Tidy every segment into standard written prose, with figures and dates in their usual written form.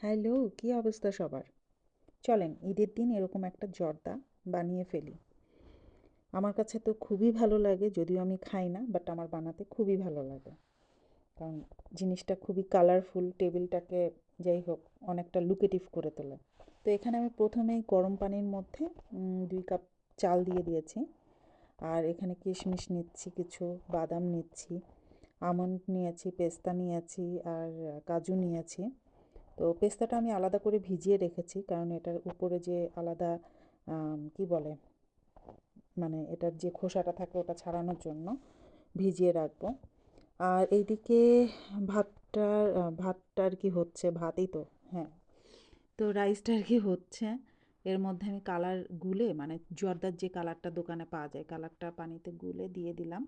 Hello, কী অবস্থা সবার? চলেন ঈদের দিন এরকম একটা জর্দা বানিয়ে ফেলি। আমার কাছে তো খুবই ভালো লাগে, যদিও আমি খাই না, বাট আমার বানাতে খুবই ভালো লাগে। কারণ জিনিসটা খুবই কালারফুল, টেবিলটাকে যাই হোক অনেকটা লুকেটিভ করে তোলে। তো এখানে আমি প্রথমেই গরম পানির মধ্যে 2 কাপ চাল দিয়ে দিয়েছি। আর এখানে কিশমিশ নিচ্ছি, কিছু বাদাম নিচ্ছি, আমন্ড নিয়েছি, পেস্তা নিয়েছি, আর কাজু নিয়েছি। তো পেস্তাটা আমি আলাদা করে ভিজিয়ে রেখেছি, কারণ এটার উপরে যে আলাদা কি বলে, মানে এটার যে খোসাটা থাকে ওটা ছাড়ানোর জন্য ভিজিয়ে রাখবো। আর এইদিকে ভাতটা আর কি হচ্ছে, ভাতই তো, হ্যাঁ। তো রাইসটা আর কি হচ্ছে। এর মধ্যে আমি কালার গুলে, মানে জর্দার যে কালারটা দোকানে পাওয়া যায়, কালারটা পানিতে গুলে দিয়ে দিলাম।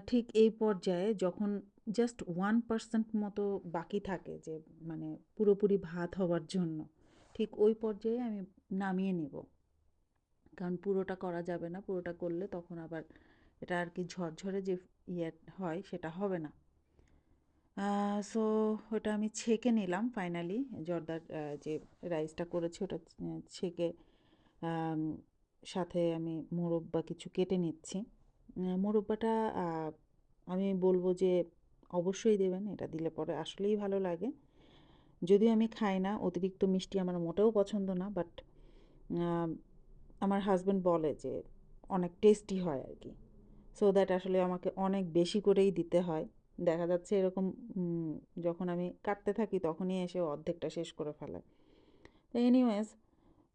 ঠিক এই পর্যায়ে যখন জাস্ট 1% মতো বাকি থাকে, যে মানে পুরোপুরি ভাত হওয়ার জন্য, ঠিক ওই পর্যায়ে আমি নামিয়ে নেব। কারণ পুরোটা করা যাবে না, পুরোটা করলে তখন আবার এটা আর কি ঝরঝরে যে ইয়ে হয় সেটা হবে না। সো ওটা আমি ছেঁকে নিলাম ফাইনালি। জর্দার যে রাইসটা করেছি ওটা ছেঁকে আম, সাথে আমি মোরব্বা কিছু কেটে নিচ্ছি। মোরব্বাটা আমি বলবো যে অবশ্যই দেবেন, এটা দিলে পরে আসলেই ভালো লাগে। যদিও আমি খাই না, অতিরিক্ত মিষ্টি আমার মোটেও পছন্দ না, বাট আমার হাজব্যান্ড বলে যে অনেক টেস্টি হয় আর কি। সো দ্যাট আসলে আমাকে অনেক বেশি করেই দিতে হয়। দেখা যাচ্ছে এরকম যখন আমি কাটতে থাকি তখনই এসে অর্ধেকটা শেষ করে ফেলে। তো এনিওয়েজ,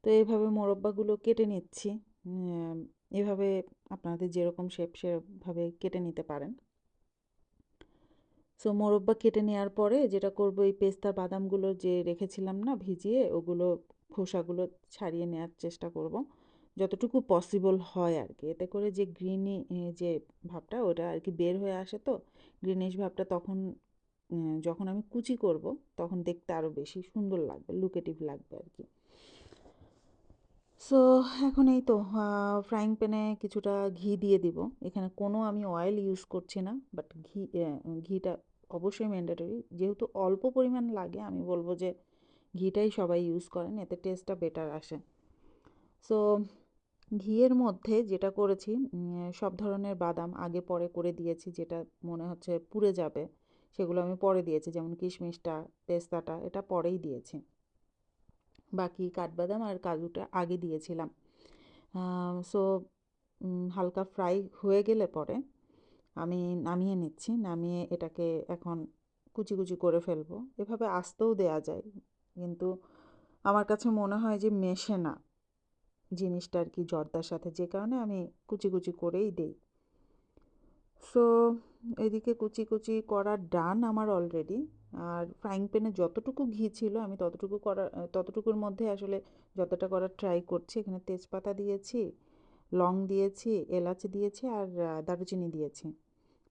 তো এইভাবে মোরব্বাগুলো কেটে নিচ্ছি। এভাবে আপনাদের যেরকম শেপ সেভাবে কেটে নিতে পারেন। সো মোরব্বা কেটে নেওয়ার পরে যেটা করব, এই পেস্তা বাদামগুলো যে রেখেছিলাম না ভিজিয়ে, ওগুলো খোসাগুলো ছাড়িয়ে নেওয়ার চেষ্টা করব যতটুকু পসিবল হয় আর কি। এতে করে যে গ্রিনি যে ভাবটা ওটা আর কি বের হয়ে আসে, তো গ্রিনিশ ভাবটা তখন যখন আমি কুচি করব তখন দেখতে আরও বেশি সুন্দর লাগবে, লুকেটিভ লাগবে আর কি। সো এখন এই তো ফ্রাইং প্যানে কিছুটা ঘি দিয়ে দিব। এখানে কোনো আমি অয়েল ইউজ করছি না, বাট ঘিটা অবশ্যই ম্যান্ডেটরি। যেহেতু অল্প পরিমাণ লাগে, আমি বলবো যে ঘিটাই সবাই ইউজ করেন, এতে টেস্টটা বেটার আসে। সো ঘিয়ের মধ্যে যেটা করেছি, সব ধরনের বাদাম আগে পরে করে দিয়েছি, যেটা মনে হচ্ছে পুড়ে যাবে সেগুলো আমি পরে দিয়েছি, যেমন কিশমিশটা, পেস্তাটা এটা পরেই দিয়েছি। বাকি কাঠবাদাম আর কাজুটা আগে দিয়েছিলাম। সো হালকা ফ্রাই হয়ে গেলে পরে আমি নামিয়ে নিচ্ছি। নামিয়ে এটাকে এখন কুচি কুচি করে ফেলবো। এভাবে আস্তেও দেয়া যায়, কিন্তু আমার কাছে মনে হয় যে মেশে না জিনিসটা আর কি জর্দার সাথে, যে কারণে আমি কুচি কুচি করেই দেই। সো এদিকে কুচি কুচি করা ডান আমার অলরেডি। আর ফ্রাইং প্যানে যতটুকু ঘি ছিল আমি ততটুকুর মধ্যে আসলে যতটা করার ট্রাই করছি। এখানে তেজপাতা দিয়েছি, লং দিয়েছি, এলাচ দিয়েছি, আর দারুচিনি দিয়েছি।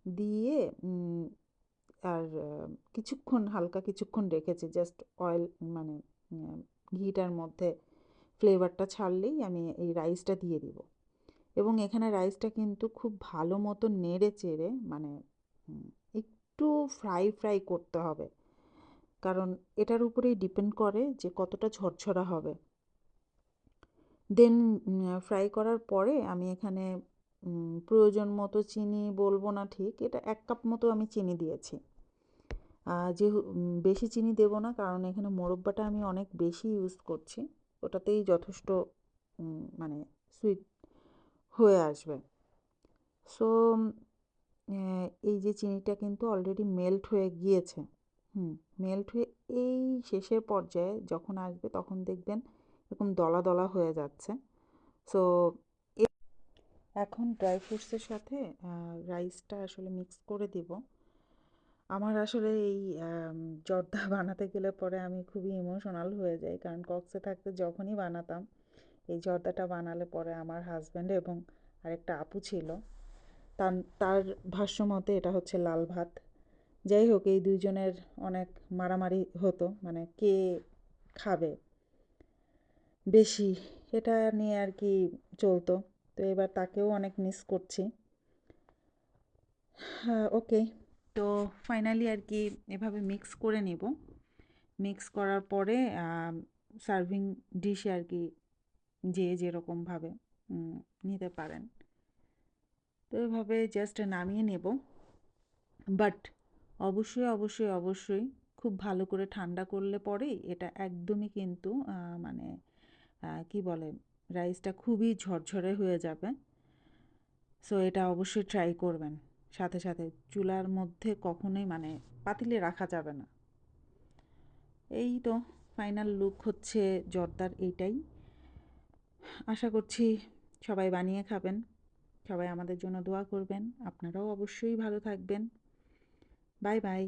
দিয়ে আর হালকা কিছুক্ষণ রেখেছি, জাস্ট অয়েল, মানে ঘিটার মধ্যে ফ্লেভারটা ছাড়লেই আমি এই রাইসটা দিয়ে দিব। এবং এখানে রাইসটা কিন্তু খুব ভালো মতো নেড়ে চেড়ে, মানে একটু ফ্রাই ফ্রাই করতে হবে, কারণ এটার উপরেই ডিপেন্ড করে যে কতটা ঝরঝরা হবে। দেন ফ্রাই করার পরে আমি এখানে প্রয়োজন মতো চিনি বলবো না ঠিক, এটা 1 কাপ মতো আমি চিনি দিয়েছি। যে বেশি চিনি দেব না, কারণ এখানে মোরব্বাটা আমি অনেক বেশি ইউজ করছি, ওটাতেই যথেষ্ট মানে সুইট হয়ে আসবে। সো এই যে চিনিটা কিন্তু অলরেডি মেল্ট হয়ে গিয়েছে। মেল্ট হয়ে এই শেষের পর্যায়ে যখন আসবে তখন দেখবেন এরকম দলা দলা হয়ে যাচ্ছে। সো এখন ড্রাই ফ্রুটসের সাথে রাইসটা আসলে মিক্স করে দিব। আমার আসলে এই জর্দা বানাতে গেলে পরে আমি খুবই ইমোশনাল হয়ে যাই, কারণ কক্সে থাকতে যখনই বানাতাম এই জর্দাটা বানালে পরে আমার হাজব্যান্ড এবং আরেকটা আপু ছিল, তার তার ভাষ্য মতে এটা হচ্ছে লাল ভাত। যাই হোক, এই দুইজনের অনেক মারামারি হতো, মানে কে খাবে বেশি, এটা নিয়ে আর কি চলতো। তো এবার তাকেও অনেক মিস করছি। হ্যাঁ, ওকে। তো ফাইনালি আর কি এভাবে মিক্স করে নিব। মিক্স করার পরে সার্ভিং ডিশে আর কি যে যেরকমভাবে নিতে পারেন। তো এভাবে জাস্ট নামিয়ে নেব। বাট অবশ্যই অবশ্যই অবশ্যই খুব ভালো করে ঠান্ডা করলে পরেই এটা একদমই কিন্তু মানে কি বলে, রাইসটা খুবই ঝরঝরে হয়ে যাবে। সো এটা অবশ্যই ট্রাই করবেন। সাথে সাথে চুলার মধ্যে কখনোই মানে পাতিলে রাখা যাবে না। এই তো ফাইনাল লুক হচ্ছে জর্দার এইটাই। আশা করছি সবাই বানিয়ে খাবেন, সবাই আমাদের জন্য দোয়া করবেন। আপনারাও অবশ্যই ভালো থাকবেন। Bye bye.